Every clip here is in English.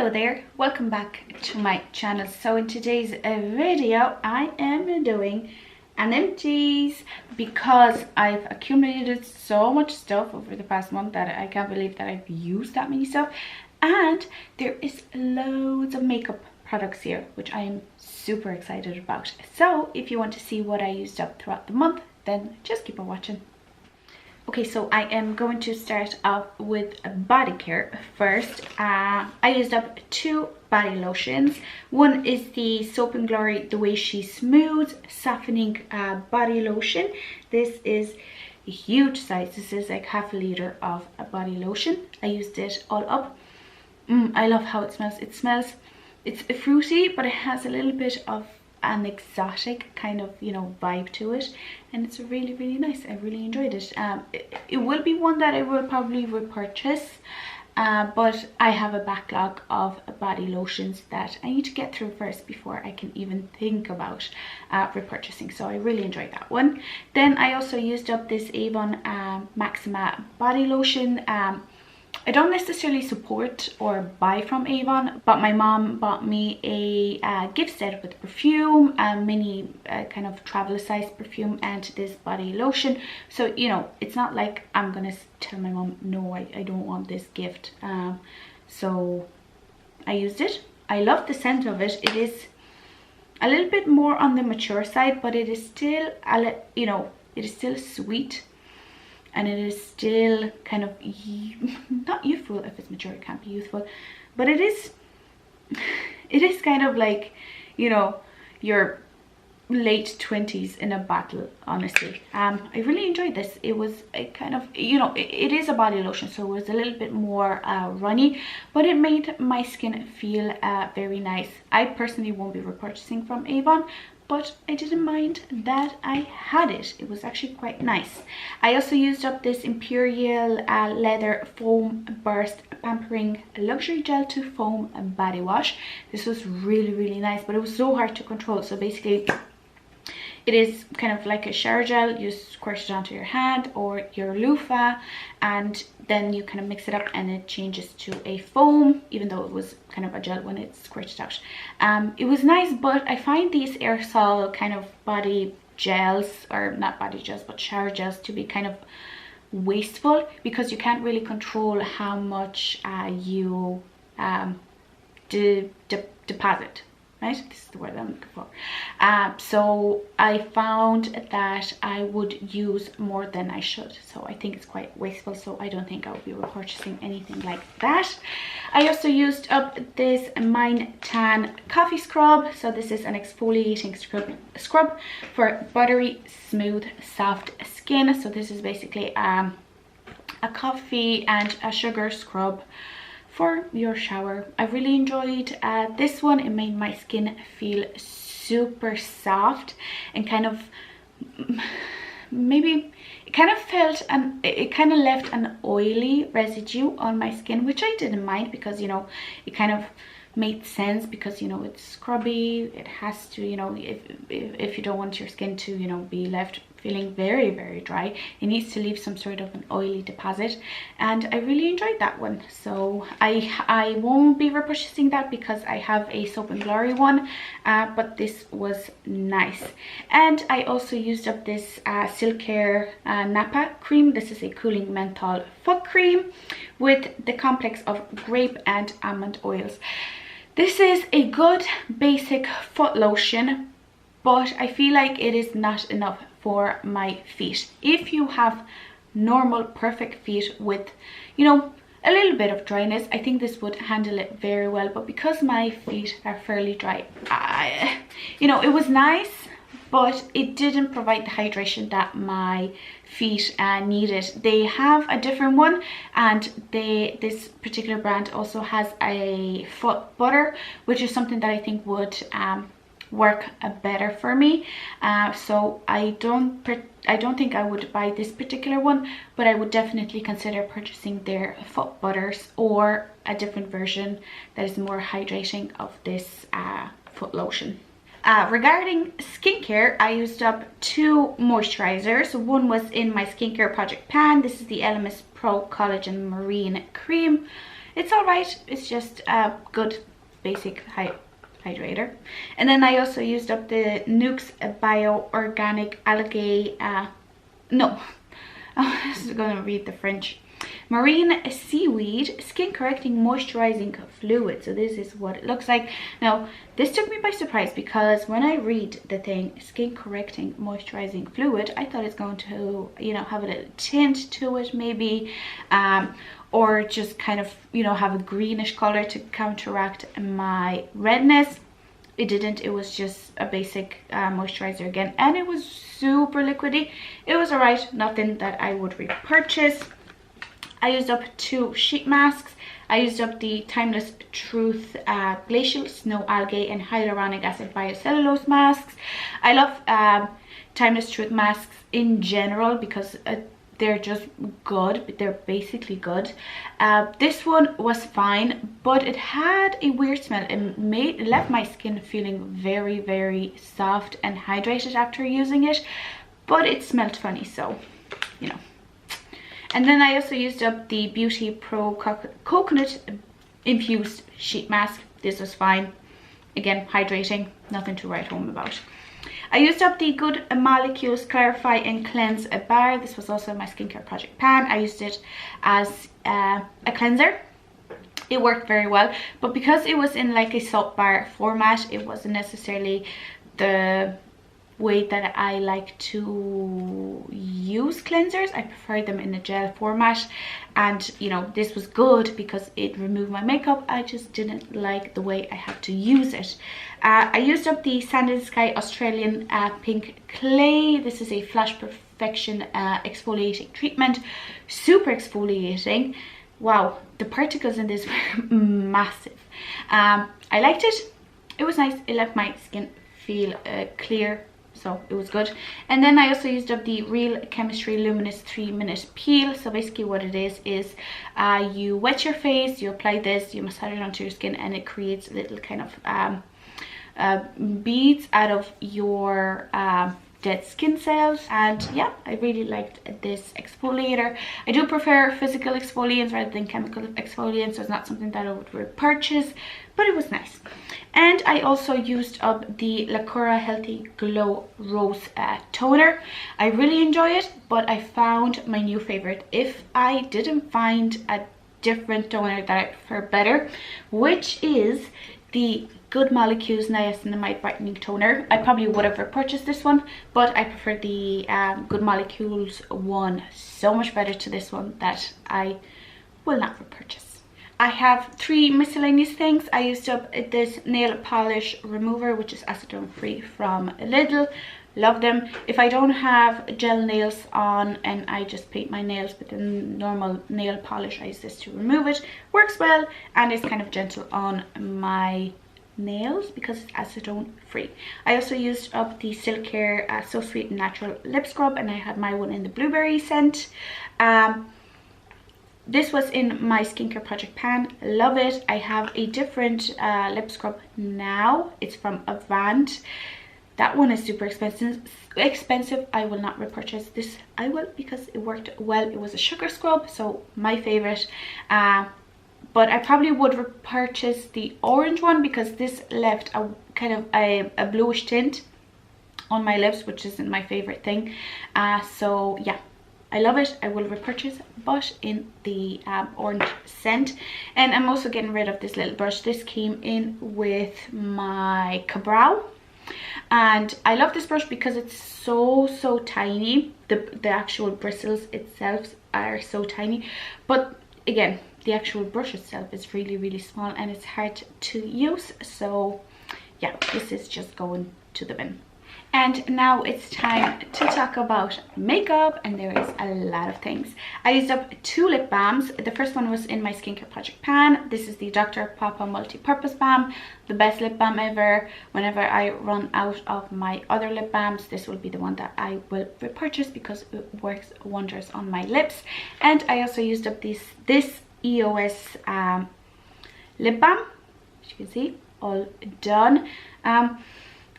Hello there, welcome back to my channel. So in today's video I am doing an empties because I've accumulated so much stuff over the past month that I can't believe that I've used that many stuff, and there is loads of makeup products here which I am super excited about. So if you want to see what I used up throughout the month, then just keep on watching. Okay, so I am going to start off with body care first. I used up two body lotions. One is the Soap & Glory The Way She Smooths Softening Body Lotion. This is a huge size. This is like half a litre of a body lotion. I used it all up. I love how it smells. It's fruity, but it has a little bit of an exotic kind of, you know, vibe to it, and it's really nice. I really enjoyed it. It will be one that I will probably repurchase, but I have a backlog of body lotions that I need to get through first before I can even think about repurchasing. So I really enjoyed that one. Then I also used up this Avon Maxima body lotion. I don't necessarily support or buy from Avon, but my mom bought me a gift set with perfume, a mini kind of travel size perfume, and this body lotion. So, you know, it's not like I'm gonna tell my mom, no, I don't want this gift. So I used it. I love the scent of it. It is a little bit more on the mature side, but it is still, you know, it is still sweet. And it is still kind of not youthful. If it's mature, it can't be youthful, but it is kind of like, you know, your late 20s in a bottle, honestly. I really enjoyed this. It was a kind of, you know, it is a body lotion, so it was a little bit more runny, but it made my skin feel very nice. I personally won't be repurchasing from Avon, but I didn't mind that I had it. It was actually quite nice. I also used up this Imperial Leather Foam Burst Pampering Luxury Gel to Foam Body Wash. This was really nice, but it was so hard to control. So basically, it is kind of like a shower gel. You squirt it onto your hand or your loofah, and then you kind of mix it up and it changes to a foam, even though it was kind of a gel when it's squirted out. It was nice, but I find these aerosol kind of body gels, or not body gels, but shower gels, to be kind of wasteful, because you can't really control how much you deposit. Right? This is the word I'm looking for. So I found that I would use more than I should. So I think it's quite wasteful. So I don't think I will be repurchasing anything like that. I also used up this Mine Tan Coffee Scrub. So this is an exfoliating scrub for buttery, smooth, soft skin. So this is basically a coffee and a sugar scrub for your shower. I really enjoyed this one. It made my skin feel super soft and kind of, maybe it kind of felt, and it kind of left an oily residue on my skin, which I didn't mind, because, you know, it kind of made sense, because, you know, it's scrubby. It has to, you know, if you don't want your skin to, you know, be left feeling very dry, it needs to leave some sort of an oily deposit, and I really enjoyed that one. So I won't be repurchasing that because I have a Soap & Glory one, but this was nice. And I also used up this Silk Care Napa cream. This is a cooling menthol foot cream with the complex of grape and almond oils. This is a good basic foot lotion, but I feel like it is not enough for my feet. If you have normal perfect feet with, you know, a little bit of dryness, I think this would handle it very well. But because my feet are fairly dry, you know, it was nice, but it didn't provide the hydration that my feet needed. They have a different one, and this particular brand also has a foot butter, which is something that I think would work better for me. So I don't think I would buy this particular one, but I would definitely consider purchasing their foot butters or a different version that is more hydrating of this foot lotion. Regarding skincare, I used up two moisturizers. One was in my skincare project pan. This is the Elemis Pro Collagen Marine Cream. It's all right. It's just a good basic hydrator. And then I also used up the Nuxe Bio Organic Algae, no, I was gonna read the French. Marine Seaweed Skin Correcting Moisturizing Fluid. So this is what it looks like. Now, this took me by surprise because when I read the thing, Skin Correcting Moisturizing Fluid, I thought it's going to, you know, have a little tint to it maybe, or just kind of, you know, have a greenish color to counteract my redness. It didn't. It was just a basic moisturizer again, and it was super liquidy. It was alright, nothing that I would repurchase. I used up 2 sheet masks. I used up the Timeless Truth Glacial Snow Algae and Hyaluronic Acid Biocellulose masks. I love Timeless Truth masks in general because they're just good. They're basically good. This one was fine, but it had a weird smell. It left my skin feeling very, very soft and hydrated after using it, but it smelled funny, so, you know. And then I also used up the Beauty Pro Coconut Infused Sheet Mask. This was fine. Again, hydrating, nothing to write home about. I used up the Good Molecules Clarify and Cleanse Bar. This was also my skincare project pan. I used it as a cleanser. It worked very well, but because it was in like a soap bar format, it wasn't necessarily the way that I like to use cleansers. I prefer them in a gel format, and you know, this was good because it removed my makeup. I just didn't like the way I had to use it. I used up the Sand and Sky Australian Pink Clay. This is a Flash Perfection exfoliating treatment. Super exfoliating. Wow, the particles in this were massive. I liked it. It was nice. It left my skin feel clear, so it was good. And then I also used up the Real Chemistry Luminous 3-minute peel. So basically what it is you wet your face, you apply this, you massage it onto your skin, and it creates little kind of beads out of your dead skin cells. And yeah, I really liked this exfoliator. I do prefer physical exfoliants rather than chemical exfoliants, so it's not something that I would repurchase, but it was nice. And I also used up the Lacura Healthy Glow Rose toner. I really enjoy it, but I found my new favorite. If I didn't find a different toner that I prefer better, which is the Good Molecules Niacinamide Brightening Toner, I probably would have repurchased this one, but I prefer the Good Molecules one so much better to this one that I will not repurchase. I have 3 miscellaneous things. I used up this nail polish remover, which is acetone free from Lidl. Love them. If I don't have gel nails on and I just paint my nails with a normal nail polish, I use this to remove it. Works well, and it's kind of gentle on my nails because it's acetone free. I also used up the Silk Care So Sweet Natural Lip Scrub, and I had my one in the blueberry scent. This was in my skincare project pan. Love it. I have a different lip scrub now. It's from Avant. That one is super expensive. I will not repurchase this. I will because it worked well. It was a sugar scrub, so my favorite. But I probably would repurchase the orange one because this left a kind of a bluish tint on my lips, which isn't my favorite thing. So yeah, I love it. I will repurchase, but in the orange scent. And I'm also getting rid of this little brush. This came in with my Cabral, and I love this brush because it's so tiny. The actual bristles itself are so tiny, but again, the actual brush itself is really small and it's hard to use. So yeah, this is just going to the bin. And now it's time to talk about makeup, and there is a lot of things. I used up 2 lip balms. The first one was in my skincare project pan. This is the Dr. Papa Multi-Purpose Balm, the best lip balm ever. Whenever I run out of my other lip balms, this will be the one that I will repurchase because it works wonders on my lips. And I also used up this EOS lip balm, as you can see, all done.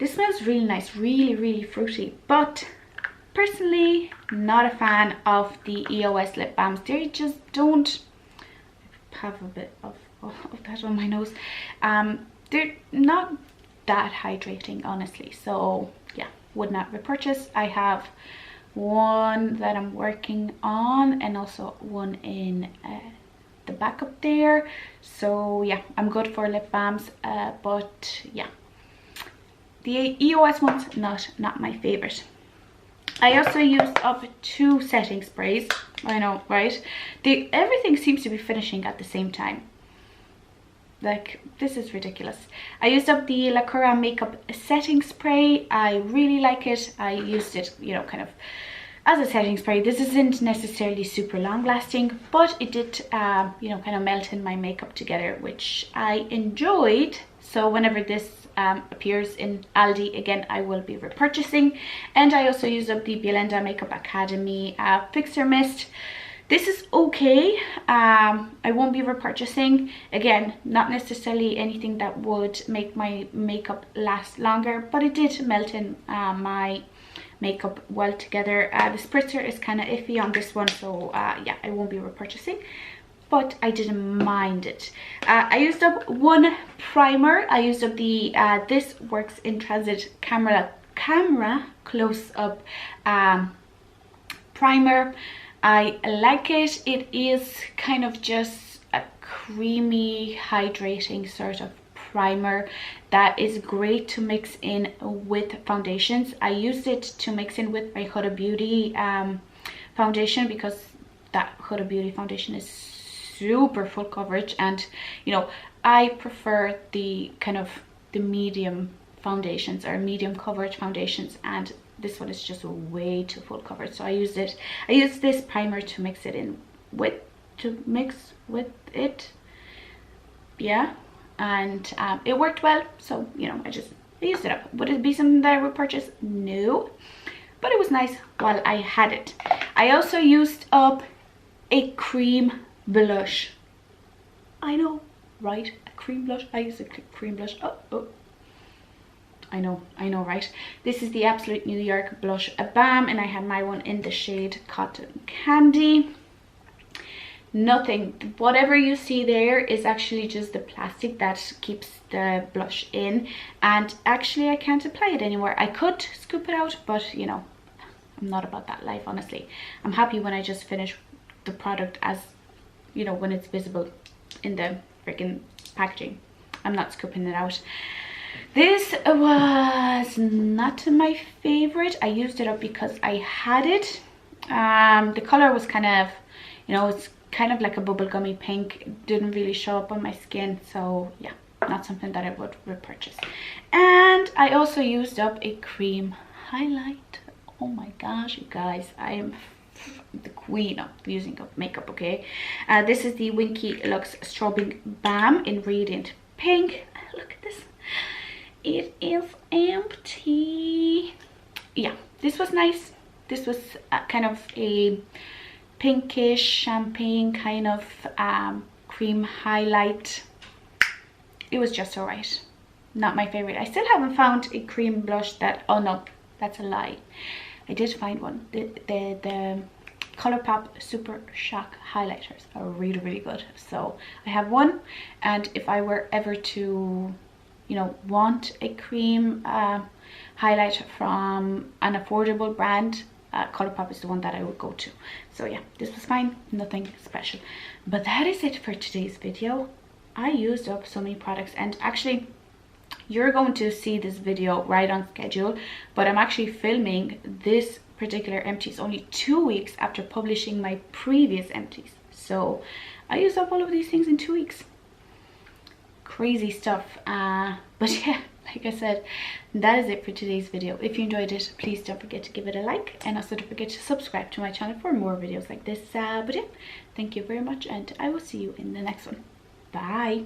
This smells really nice, really fruity, but personally not a fan of the EOS lip balms. They just don't have a bit of that on my nose. They're not that hydrating, honestly, so yeah, would not repurchase. I have one that I'm working on and also one in the back up there, so yeah, I'm good for lip balms, but yeah, the EOS one's not my favorite. I also used up 2 setting sprays. I know, right? Everything seems to be finishing at the same time. Like, this is ridiculous. I used up the Lacura makeup setting spray. I really like it. I used it, you know, kind of as a setting spray. This isn't necessarily super long lasting, but it did, you know, kind of melt in my makeup together, which I enjoyed. So whenever this appears in Aldi again, I will be repurchasing. And I also used up the Bielenda Makeup Academy Fixer Mist. This is okay. I won't be repurchasing. Again, not necessarily anything that would make my makeup last longer, but it did melt in my makeup well together. The spritzer is kind of iffy on this one, so yeah, I won't be repurchasing, but I didn't mind it. I used up 1 primer. I used up the This Works in Transit camera close-up primer. I like it. It is kind of just a creamy, hydrating sort of primer that is great to mix in with foundations. I used it to mix in with my Huda Beauty foundation, because that Huda Beauty foundation is super full coverage, and you know, I prefer the kind of the medium foundations or medium coverage foundations, and this one is just way too full coverage. So I used this primer to mix it in with, yeah, and it worked well. So you know, I used it up. Would it be something that I would purchase? No, but it was nice while I had it. I also used up a cream blush. I know, right? A cream blush. I used a cream blush. Oh, I know, right? This is the Absolute New York Blush Balm, and I had my one in the shade Cotton Candy. Nothing, whatever you see there is actually just the plastic that keeps the blush in, and actually I can't apply it anywhere. I could scoop it out, but you know, I'm not about that life, honestly. I'm happy when I just finish the product, as you know, when it's visible in the freaking packaging. I'm not scooping it out. This was not my favorite. I used it up because I had it. The color was kind of, you know, it's kind of like a bubblegummy pink. It didn't really show up on my skin, so yeah, not something that I would repurchase. And I also used up a cream highlight. Oh my gosh, you guys, I am the queen of using up makeup, okay? This is the Winky Lux Strobing Balm in Radiant Pink. Look at this. It is empty. Yeah, this was nice. This was kind of a pinkish champagne kind of cream highlight. It was just all right. Not my favorite. I still haven't found a cream blush that, oh no, that's a lie. I did find one. The Colourpop Super Shock highlighters are really, really good. So I have one, and if I were ever to, you know, want a cream highlight from an affordable brand, Colourpop is the one that I would go to. So yeah, this was fine, nothing special. But that is it for today's video. I used up so many products, and actually you're going to see this video right on schedule, but I'm actually filming this particular Empties only 2 weeks after publishing my previous Empties. So I used up all of these things in 2 weeks. Crazy stuff. But yeah, like I said, that is it for today's video. If you enjoyed it, please don't forget to give it a like, and also don't forget to subscribe to my channel for more videos like this. But yeah, thank you very much, and I will see you in the next one. Bye.